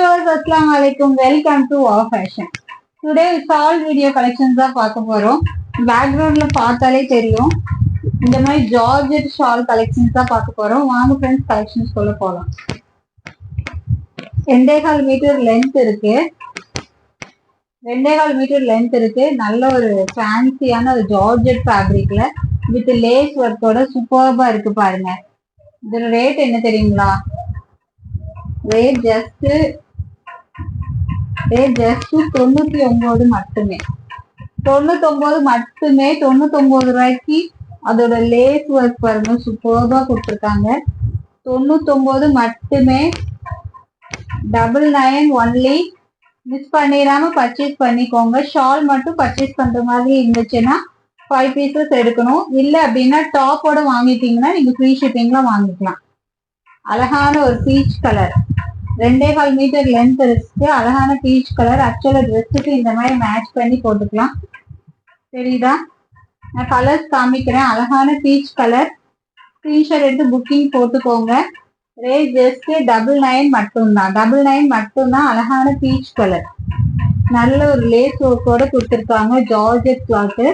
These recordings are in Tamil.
viewers, Assalamu alaikum. Welcome to Wow Fashion. Today shawl video collections தான் பார்க்க போறோம். பேக்ரவுண்ட்ல பார்த்தாலே தெரியும். இந்த மாதிரி ஜார்ஜெட் ஷால் கலெக்ஷன்ஸ் தான் பார்க்க போறோம். வாங்க ஃப்ரெண்ட்ஸ் கலெக்ஷன்ஸ் சொல்ல போலாம். 2.5 மீட்டர் லென்த் இருக்கு. 2.5 மீட்டர் லென்த் இருக்கு. நல்ல ஒரு ஃபேன்சியான ஒரு ஜார்ஜெட் ஃபேப்ரிக்ல வித் லேஸ் ஒர்க்கோட சூப்பர்பா இருக்கு பாருங்க. இதோட ரேட் என்ன தெரியுங்களா? ரேட் ஜஸ்ட் 99 மட்டுமே. 99 மட்டுமே. 99 ரூபாய்க்கு அதோட லேஸ் ஒர்க் பாருங்க சூப்பர்பா கொடுத்துருக்காங்க. 99 மட்டுமே. 99 ஒன்லி. மிஸ் பண்ணிடாம பர்ச்சேஸ் பண்ணிக்கோங்க. ஷால் மட்டும் பர்ச்சேஸ் பண்ற மாதிரி இருந்துச்சுன்னா 5 பீசஸ் எடுக்கணும். இல்ல அப்படின்னா டாப்போட வாங்கிட்டீங்கன்னா நீங்க ஃப்ரீ ஷிப்பிங்ல வாங்கிக்கலாம். அழகான ஒரு பீச் கலர், 2.5 மீட்டர் லென்த் இருக்கு. அழகான பீச் கலர். ஆக்சுவலா ட்ரெஸ்ஸுக்கு இந்த மாதிரி மேட்ச் பண்ணி போட்டுக்கலாம். தெரியுதா? நான் கலர்ஸ் காமிக்கிறேன். அழகான பீச் கலர். ஸ்கிரீன்ஷாட் எடுத்து புக்கிங் போட்டுக்கோங்க. ரேட் ஜஸ்ட் 99 மட்டும்தான். 99 மட்டும்தான். அழகான பீச் கலர். நல்ல ஒரு லேஸ் ஒர்க்கோட கொடுத்துருக்காங்க. Georgette cloth.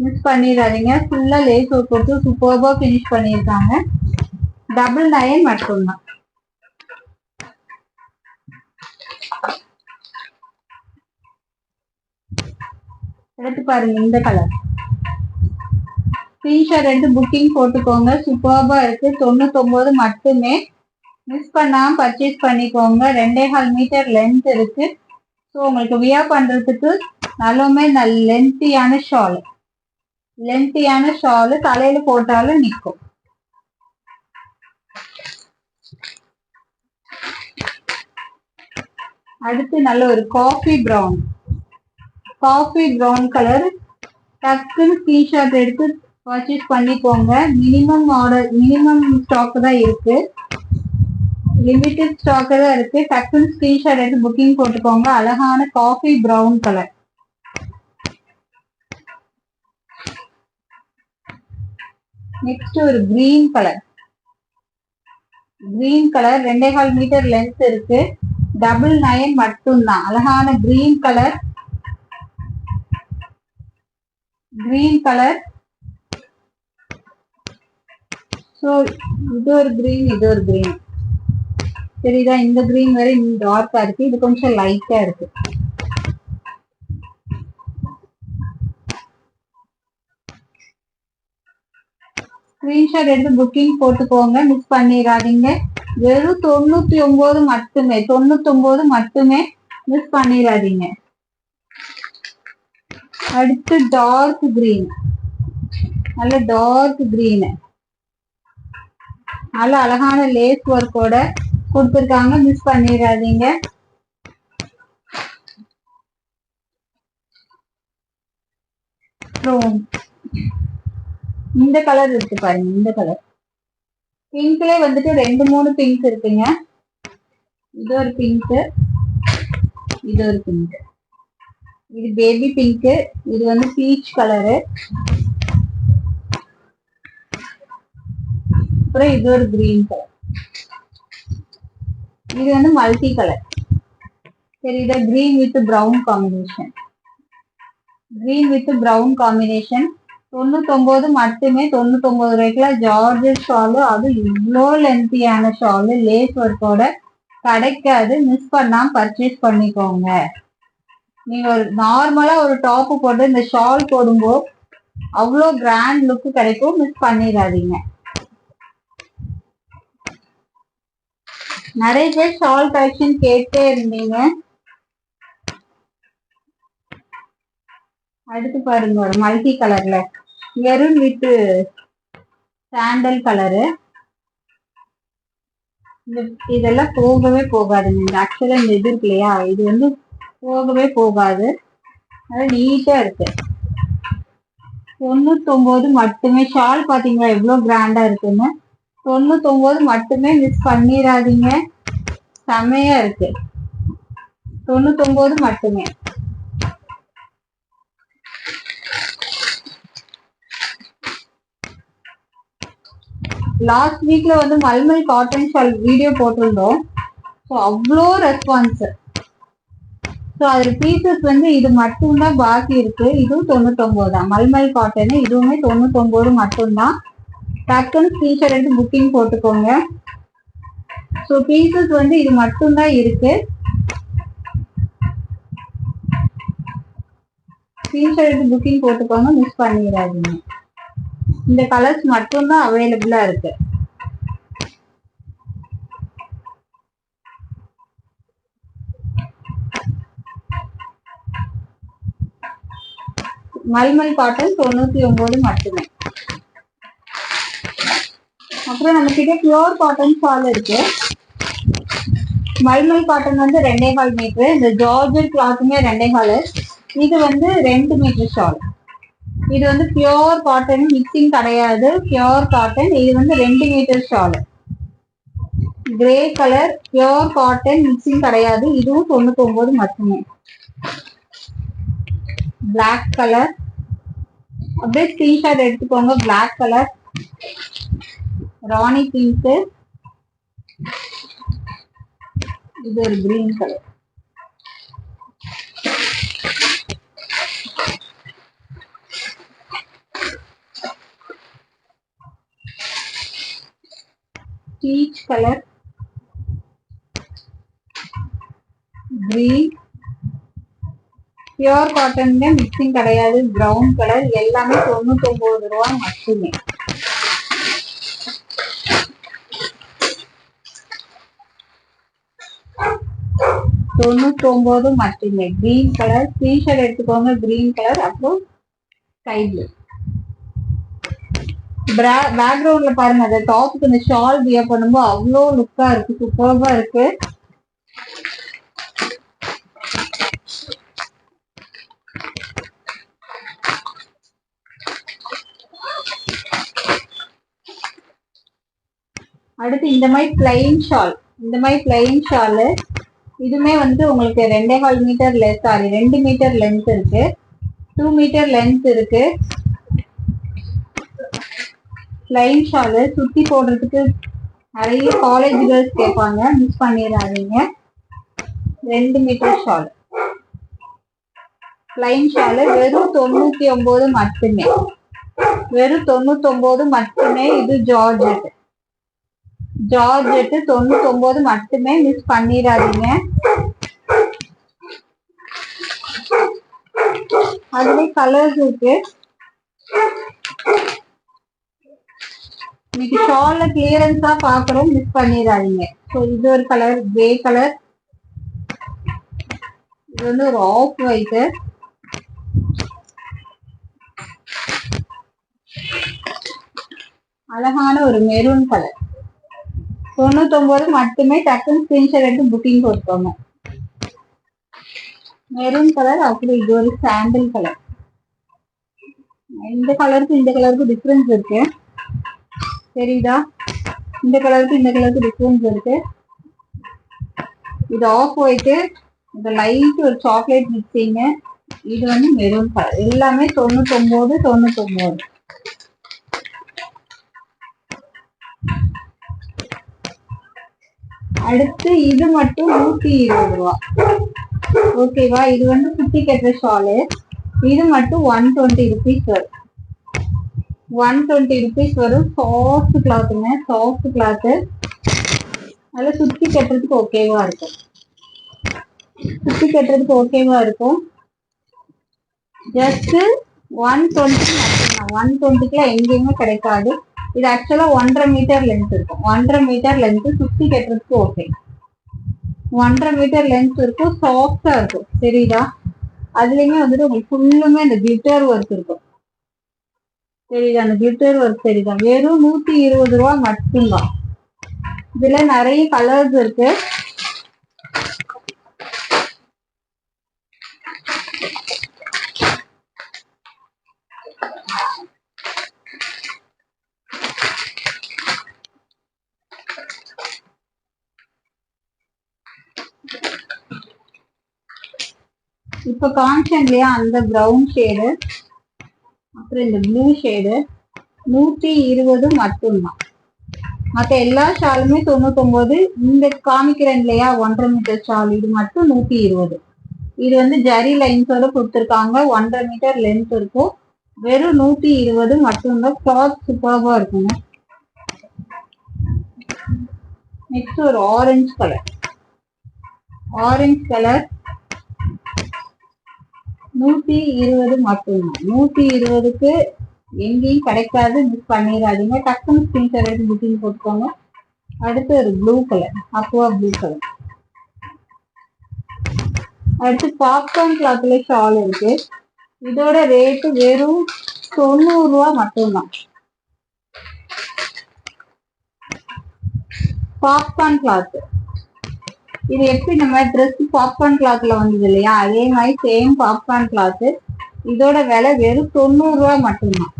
மிஸ் பண்ணிடாதீங்க. ஃபுல்லா லேஸ் ஒர்க் கொடுத்து சூப்பர்பா ஃபினிஷ் பண்ணியிருக்காங்க. 99 மட்டும்தான். எடுத்து பாருங்க இந்த கலர். ஸ்கிரீன்ஷாட் எடுத்து புக்கிங் போட்டுக்கோங்க. சூப்பர்பா இருக்கு. 99 மட்டுமே. மிஸ் பண்ணாம பர்ச்சேஸ் பண்ணிக்கோங்க. 2.5 மீட்டர் லென்த் இருக்கு. ஸோ உங்களுக்கு வியர் பண்றதுக்கு நல்ல லென்த்தியான ஷால். தலையில போட்டாலும் நிற்கும். அடுத்து நல்ல ஒரு காஃபி ப்ரௌன் கலர். டக்குன்னு ஸ்கிரீன்ஷாட் எடுத்து பர்ச்சேஸ் பண்ணிக்கோங்க. மினிமம் ஸ்டாக் தான் இருக்கு. லிமிட்டட் ஸ்டாக் தான் இருக்கு. டக்குன்னு ஸ்கிரீன்ஷாட் எடுத்து புக்கிங் போட்டுக்கோங்க. அழகான காஃபி ப்ரௌன் கலர். நெக்ஸ்ட் ஒரு கிரீன் கலர். 2.5 மீட்டர் லென்த் இருக்கு. 99 மட்டும்தான். அழகான கிரீன் கலர். ஸோ இது ஒரு கிரீன். சரிதா? இந்த கிரீன் வேற இன்னும் டார்க்கா இருக்கு. இது கொஞ்சம் லைட்டா இருக்கு. ஸ்கிரீன்ஷாட் எடுத்து புக்கிங் போட்டுக்கோங்க. மிஸ் பண்ணிடாதீங்க. வெறும் 99 மட்டுமே. 99 மட்டுமே. மிஸ் பண்ணிடாதீங்க. அடுத்து டார்க் கிரீன். நல்ல டார்க் கிரீன். நல்ல அழகான லேஸ் ஒர்க்கோட கொடுத்துருக்காங்க. மிஸ் பண்ணிடாதீங்க. இந்த கலர் இருக்கு பாருங்க. இந்த கலர் பிங்க்ல வந்துட்டு 2-3 பிங்க் இருக்குங்க. இது ஒரு பிங்க். இது பேபி பிங்க். இது வந்து பீச் கலரு. அப்புறம் இது ஒரு கிரீன் கலர். இது வந்து மல்டி கலர். சரிதா? Green with brown combination. 99 மட்டுமே. 99 ரூபாய்க்குல ஜார்ஜெட் ஷாலு. அது இவ்வளோ லென்த்தியான ஷாலு லேஸ் ஒர்க்கோட கிடைக்காது. மிஸ் பண்ணாம பர்ச்சேஸ் பண்ணிக்கோங்க. நீங்க ஒரு நார்மலா ஒரு டாப் போட்டு இந்த ஷால் போடும்போது அவ்வளோ கிராண்ட் லுக் கிடைக்கும். மிஸ் பண்ணிடாதீங்க. நிறைய பேர் ஷால் கலெக்ஷன் கேட்டே இருந்தீங்க. அடுத்து பாருங்க ஒரு மல்டி கலர்ல மெரூன் வித் சாண்டல் கலரு. இதெல்லாம் போகவே போகாதுங்க. ஆக்சுவலா இந்த இது இருக்கு இல்லையா, இது வந்து போகவே போகாது. அது நீட்டா இருக்கு. 99 மட்டுமே. ஷால் பாத்தீங்களா எவ்வளவு கிராண்டா இருக்குன்னு. 99 மட்டுமே. மிஸ் பண்ணிடாதீங்க. செமையா இருக்கு. 99 மட்டுமே. லாஸ்ட் வீக்ல வந்து மல்மல் காட்டன் ஷால் வீடியோ போட்டிருந்தோம். ஸோ அவ்வளோ ரெஸ்பான்ஸ். ஸோ அதுல பீசஸ் வந்து இது மட்டும்தான் பாக்கி இருக்கு. இதுவும் 99 தான். மல்மல் காட்டன் இதுவுமே 99 மட்டும்தான். டக்குன்னு ஸ்கிரீன்ஷாட் எடுத்து புக்கிங் போட்டுக்கோங்க. ஸோ பீசஸ் வந்து இது மட்டும்தான் இருக்கு. ஸ்கிரீன்ஷாட் எடுத்து புக்கிங் போட்டுக்கோங்க, மிஸ் பண்ணிடாதீங்க. இந்த கலர்ஸ் மட்டும்தான் அவைலபிளா இருக்கு. மல்மல் காட்டன் 99 மட்டுமே. அப்புறம் நம்ம கிட்ட பியூர் காட்டன் ஷால் இருக்கு. மல்மல் காட்டன் வந்து 2.25 மீட்டர். இந்த ஜார்ஜெட் கிளாத்துமே 2.25. இது வந்து 2 மீட்டர் ஷால். இது வந்து பியூர் காட்டன், மிக்சிங் கிடையாது, பியூர் காட்டன். இது வந்து 2 metre shawl. Grey colour, pure cotton, mixing கிடையாது. இதுவும் 99 மட்டுமே. பிளாக் கலர், அப்படியே ஸ்கிரீன்ஷாட் எடுத்துக்கோங்க. பிளாக் கலர், ராணி பிங்க், இது ஒரு green colour. Peach colour, green, pure காட்டன்ல மிக்சிங் கிடையாது. Brown colour. எல்லாமே 99 ரூபா மட்டுமே. மட்டுமே. கிரீன் கலர், ஸ்கிரீன்ஷாட் எடுத்துக்கோங்க. Green colour. அப்புறம் ஸ்கை ப்ளூ. பேக்ரவுண்ட்ல பாருங்க, அந்த டாப்புக்கு இந்த ஷால் வியர் பண்ணும்போது அவ்வளோ லுக்கா இருக்கு, சூப்பர்பா இருக்கு. அடுத்து இந்த மாதிரி பிளைன் ஷால். இந்த மாதிரி பிளைன் ஷாலு இதுமே வந்து உங்களுக்கு 2.25 மீட்டர் சாரி 2 மீட்டர் லென்த் இருக்கு, 2 மீட்டர் லென்த் இருக்கு. பிளைன் ஷாலு சுத்தி போடுறதுக்கு நிறைய காலேஜ் கேர்ள்ஸ் கேட்பாங்க, மிஸ் பண்ணிடாதீங்க. 2 மீட்டர் ஷால். பிளைன் ஷாலு வெறும் 99 மட்டுமே. வெறும் 99 மட்டுமே. இது ஜார்ஜெட். ஜார்ஜெட் 99 மட்டுமே, மிஸ் பண்ணிடாதீங்க. அதுவே கலர்ஸ் இருக்கு. இன்னைக்கு ஷால்ல கிளியரன்ஸா பாக்குறோம், மிஸ் பண்ணிடாதீங்க. ஸோ இது ஒரு கலர், கிரே கலர். இது வந்து ஒரு ஆஃப் ஒயிட். அழகான ஒரு மெரூன் கலர். 99 மட்டுமே. டக்குன்னு ஸ்கிரீன்ஷாட் எடுத்து புக்கிங் போட்டுக்கோங்க. Maroon colour. அப்புறம் இது ஒரு சாண்டில் கலர். இந்த கலருக்கு இந்த கலருக்கு டிஃபரன்ஸ் இருக்கு, தெரியுதா? இந்த கலருக்கு இந்த கலருக்கு டிஃபரன்ஸ் இருக்கு. இது ஆஃப் ஒயிட், இது லைட் ஒரு சாக்லேட் மிக்சிங். இது வந்து மெரூன் கலர். எல்லாமே 99. அடுத்து இது மட்டும் 120 ரூபா. ஓகேவா? இது வந்து குட்டி கட்டுற ஷாலு. இது மட்டும் 120 ருபீஸ் வரும். 120 ருபீஸ் வரும். சாஃப்ட் கிளாத்துங்க, சாஃப்ட் கிளாத்து. அதுல சுத்தி கட்டுறதுக்கு ஓகேவா இருக்கும். சுத்தி கட்டுறதுக்கு ஓகேவா இருக்கும். ஜஸ்ட் 120 மட்டும்தான். 120க்குலாம் எங்கேயுமே கிடைக்காது. இது ஆக்சுவலா 1.5 மீட்டர் லென்த் இருக்கும். 1.5 மீட்டர் லென்த். சுத்தி கட்டுறதுக்கு ஓகே. 1.5 மீட்டர் லென்த் இருக்கும். சாஃப்டா இருக்கும், தெரியுதா? அதுலயுமே வந்துட்டு உங்களுக்கு ஃபுல்லுமே அந்த கிளிட்டர் ஒர்க் இருக்கும், தெரியுதா? அந்த கிளிட்டர் ஒர்க் தெரியுதா? வெறும் 120 ரூபா மட்டும்தான். இதுல நிறைய கலர்ஸ் இருக்கு. இப்ப காமிச்சேன் இல்லையா, அந்த ப்ரௌன் ஷேடு, அப்புறம் இந்த ப்ளூ ஷேடு 120 மட்டும்தான். மற்ற எல்லா ஷாலுமே 99. இந்த காமிக்கிறேன் இல்லையா 1.5 மீட்டர் ஷால், இது மட்டும் 120. இது வந்து ஜரி லைன்ஸோட கொடுத்துருக்காங்க. 1.5 மீட்டர் லென்த் இருக்கும். வெறும் 120 மட்டும்தான். கிளாத் சூப்பர்பா இருக்குங்க. நெக்ஸ்ட் ஒரு ஆரஞ்சு கலர். ஆரஞ்சு கலர் 120 மட்டும்தான். 120க்கு எங்கேயும் கிடைக்காது, மிஸ் பண்ணிடாதீங்க. டக்குன்னு ஸ்கிரீன்ஷாட் எடுத்து புக்கிங் போட்டுக்கோங்க. அடுத்து ஒரு blue colour, Aqua blue colour. அடுத்து பாப்கார்ன் கிளாத்ல ஷால் இருக்கு. இதோட ரேட்டு வெறும் 90 ரூபா மட்டும்தான். பாப்கார்ன் கிளாத் இது எப்படி நம்ம ட்ரெஸ் பாப்கார்ன் கிளாத்ல வந்தது இல்லையா, அதே மாதிரி சேம் பாப்கார்ன் கிளாத். இதோட விலை வெறும் 90 ரூபா மட்டும்தான்.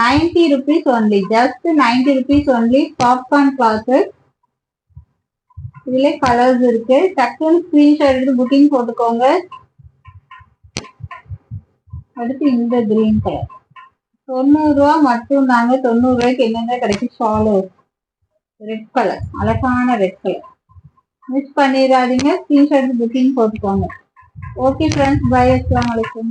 90 rupees only, just 90 rupees only popcorn cloth. இதுல கலர்ஸ் இருக்கு. டக்குன்னு ஸ்கிரீன்ஷாட் எடுத்து புக்கிங் போட்டுக்கோங்க. அடுத்து இந்த கிரீன் கலர் 90 ரூபா மட்டும் தாங்க. 90 ரூபாய்க்கு என்னென்ன கிடைக்கும் ஷாலு. ரெட் கலர், அழகான ரெட் கலர். மிஸ் பண்ணிடாதீங்க, ஸ்கிரீன்ஷாட் புக்கிங் போட்டுக்கோங்க. Okay friends, bye. அஸ்ஸலாமு அலைக்கும்.